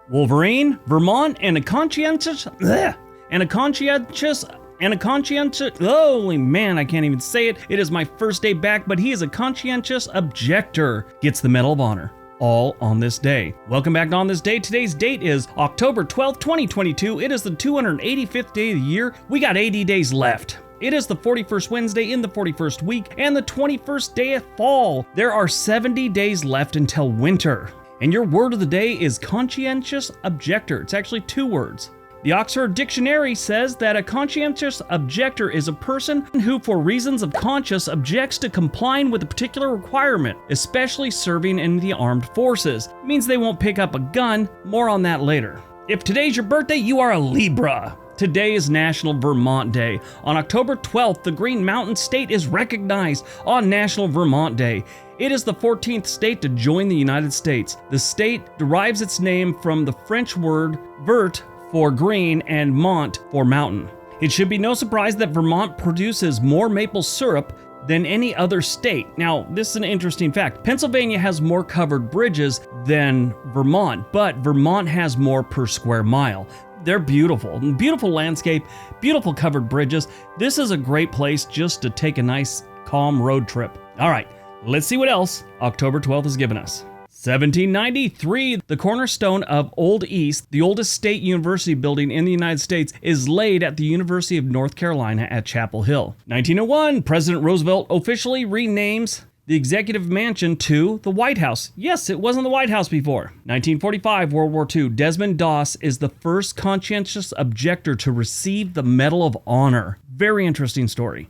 Wolverine, Vermont, and a conscientious, holy man, I can't even say it. It is my first day back, but he is a conscientious objector. Gets the Medal of Honor. All on this day. Welcome back to On This Day. Today's date is October 12th, 2022. It is the 285th day of the year. We got 80 days left. It is the 41st Wednesday in the 41st week and the 21st day of fall. There are 70 days left until winter. And your word of the day is conscientious objector. It's actually two words. The Oxford Dictionary says that a conscientious objector is a person who, for reasons of conscience, objects to complying with a particular requirement, especially serving in the armed forces. It means they won't pick up a gun. More on that later. If today's your birthday, you are a Libra. Today is National Vermont Day. On October 12th, the Green Mountain State is recognized on National Vermont Day. It is the 14th state to join the United States. The state derives its name from the French word vert for green and mont for mountain. It should be no surprise that Vermont produces more maple syrup than any other state. Now, this is an interesting fact. Pennsylvania has more covered bridges than Vermont, but Vermont has more per square mile. They're beautiful. Beautiful landscape, beautiful covered bridges. This is a great place just to take a nice, calm road trip. All right, let's see what else October 12th has given us. 1793, the cornerstone of Old East, the oldest state university building in the United States, is laid at the University of North Carolina at Chapel Hill. 1901, President Roosevelt officially renames the Executive Mansion to the White House. Yes, it wasn't the White House before. 1945, World War II, Desmond Doss is the first conscientious objector to receive the Medal of Honor. Very interesting story.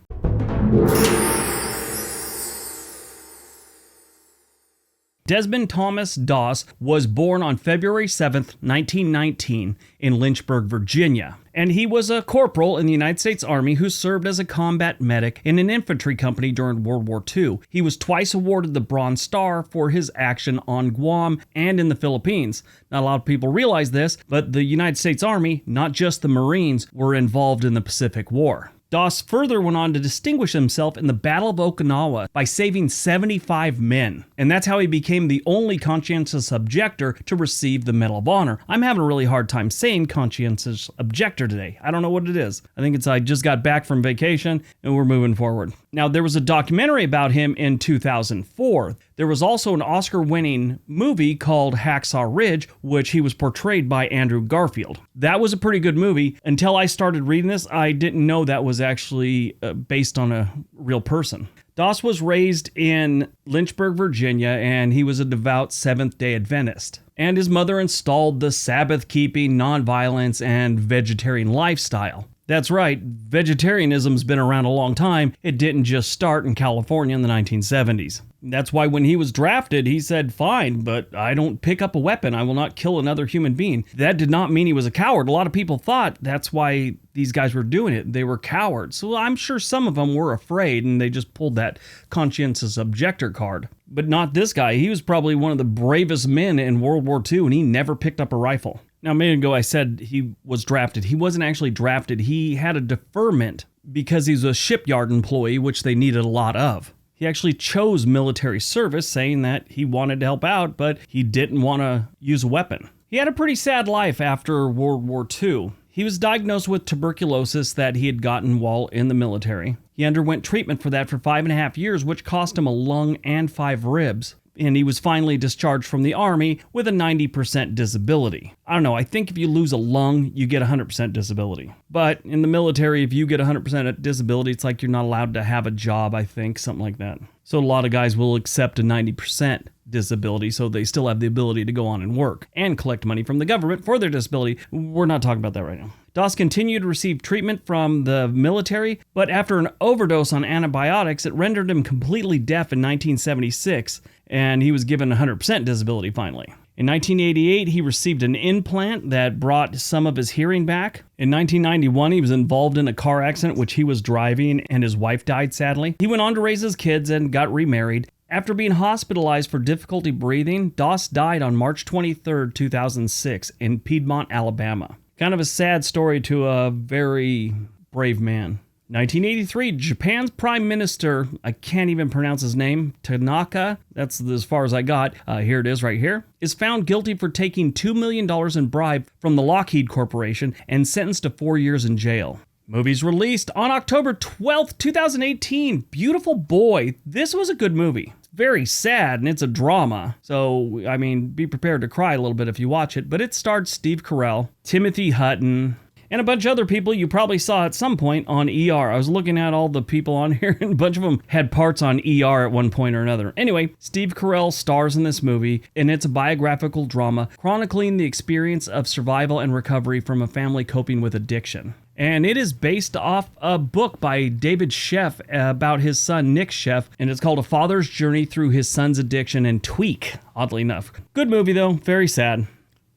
Desmond Thomas Doss was born on February 7th, 1919 in Lynchburg, Virginia. And he was a corporal in the United States Army who served as a combat medic in an infantry company during World War II. He was twice awarded the Bronze Star for his action on Guam and in the Philippines. Not a lot of people realize this, but the United States Army, not just the Marines, were involved in the Pacific War. Doss further went on to distinguish himself in the Battle of Okinawa by saving 75 men. And that's how he became the only conscientious objector to receive the Medal of Honor. I'm having a really hard time saying conscientious objector today. I don't know what it is. I think it's I just got back from vacation and we're moving forward. Now, there was a documentary about him in 2004. There was also an Oscar-winning movie called Hacksaw Ridge, which he was portrayed by Andrew Garfield. That was a pretty good movie. Until I started reading this, I didn't know that was actually based on a real person. Doss was raised in Lynchburg, Virginia, and he was a devout Seventh-day Adventist. And his mother installed the Sabbath-keeping, nonviolence, and vegetarian lifestyle. That's right, vegetarianism's been around a long time. It didn't just start in California in the 1970s. That's why when he was drafted, he said, fine, but I don't pick up a weapon. I will not kill another human being. That did not mean he was a coward. A lot of people thought that's why these guys were doing it. They were cowards. So I'm sure some of them were afraid and they just pulled that conscientious objector card. But not this guy. He was probably one of the bravest men in World War II and he never picked up a rifle. Now, a minute ago, I said he was drafted. He wasn't actually drafted. He had a deferment because he's a shipyard employee, which they needed a lot of. He actually chose military service, saying that he wanted to help out, but he didn't want to use a weapon. He had a pretty sad life after World War II. He was diagnosed with tuberculosis that he had gotten while in the military. He underwent treatment for that for 5.5 years, which cost him a lung and 5 ribs. And he was finally discharged from the Army with a 90% disability. I don't know, I think if you lose a lung, you get 100% disability. But in the military, if you get 100% disability, it's like you're not allowed to have a job, I think, something like that. So a lot of guys will accept a 90% disability, so they still have the ability to go on and work and collect money from the government for their disability. We're not talking about that right now. Doss continued to receive treatment from the military, but after an overdose on antibiotics, it rendered him completely deaf in 1976, and he was given 100% disability finally. In 1988, he received an implant that brought some of his hearing back. In 1991, he was involved in a car accident which he was driving, and his wife died sadly. He went on to raise his kids and got remarried. After being hospitalized for difficulty breathing, Doss died on March 23, 2006 in Piedmont, Alabama. Kind of a sad story to a very brave man. 1983, Japan's Prime Minister, I can't even pronounce his name, Tanaka, that's as far as I got, here it is right here, is found guilty for taking $2 million in bribe from the Lockheed Corporation and sentenced to 4 years in jail. Movies released on October 12th, 2018, Beautiful Boy. This was a good movie. It's very sad and it's a drama. So, I mean, be prepared to cry a little bit if you watch it, but it starred Steve Carell, Timothy Hutton, and a bunch of other people you probably saw at some point on ER. I was looking at all the people on here, and a bunch of them had parts on ER at one point or another. Anyway, Steve Carell stars in this movie, and it's a biographical drama chronicling the experience of survival and recovery from a family coping with addiction. And it is based off a book by David Sheff about his son, Nick Sheff, and it's called A Father's Journey Through His Son's Addiction and Tweak, oddly enough. Good movie, though. Very sad.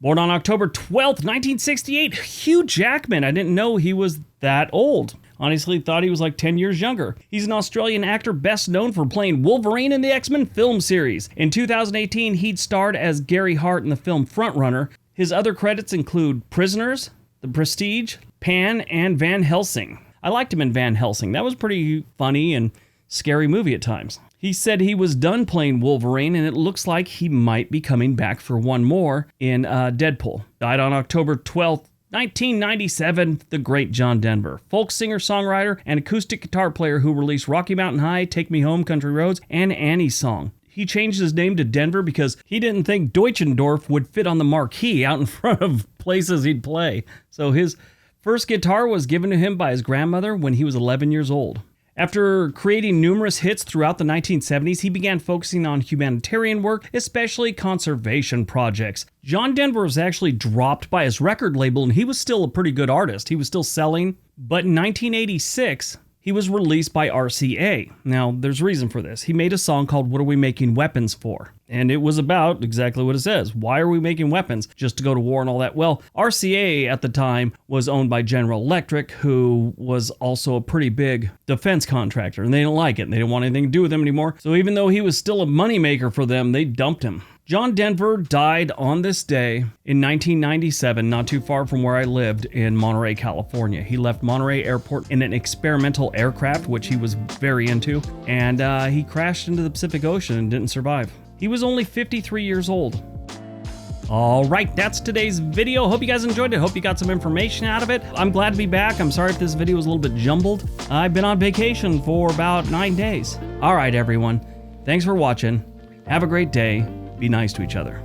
Born on October 12th, 1968, Hugh Jackman. I didn't know he was that old. Honestly, thought he was like 10 years younger. He's an Australian actor best known for playing Wolverine in the X-Men film series. In 2018, he'd starred as Gary Hart in the film Frontrunner. His other credits include Prisoners, The Prestige, Pan, and Van Helsing. I liked him in Van Helsing. That was pretty funny and scary movie at times. He said he was done playing Wolverine, and it looks like he might be coming back for one more in Deadpool. Died on October 12th, 1997, the great John Denver. Folk singer, songwriter, and acoustic guitar player who released Rocky Mountain High, Take Me Home, Country Roads, and Annie's Song. He changed his name to Denver because he didn't think Deutschendorf would fit on the marquee out in front of places he'd play. So his first guitar was given to him by his grandmother when he was 11 years old. After creating numerous hits throughout the 1970s, he began focusing on humanitarian work, especially conservation projects. John Denver was actually dropped by his record label, and he was still a pretty good artist. He was still selling, but in 1986, he was released by RCA. Now, there's a reason for this. He made a song called What Are We Making Weapons For? And it was about exactly what it says. Why are we making weapons? Just to go to war and all that? Well, RCA at the time was owned by General Electric, who was also a pretty big defense contractor, and they didn't like it. They didn't want anything to do with him anymore. So even though he was still a moneymaker for them, they dumped him. John Denver died on this day in 1997, not too far from where I lived in Monterey, California. He left Monterey Airport in an experimental aircraft, which he was very into, and he crashed into the Pacific Ocean and didn't survive. He was only 53 years old. All right, that's today's video. Hope you guys enjoyed it. Hope you got some information out of it. I'm glad to be back. I'm sorry if this video was a little bit jumbled. I've been on vacation for about 9 days. All right, everyone. Thanks for watching. Have a great day. Be nice to each other.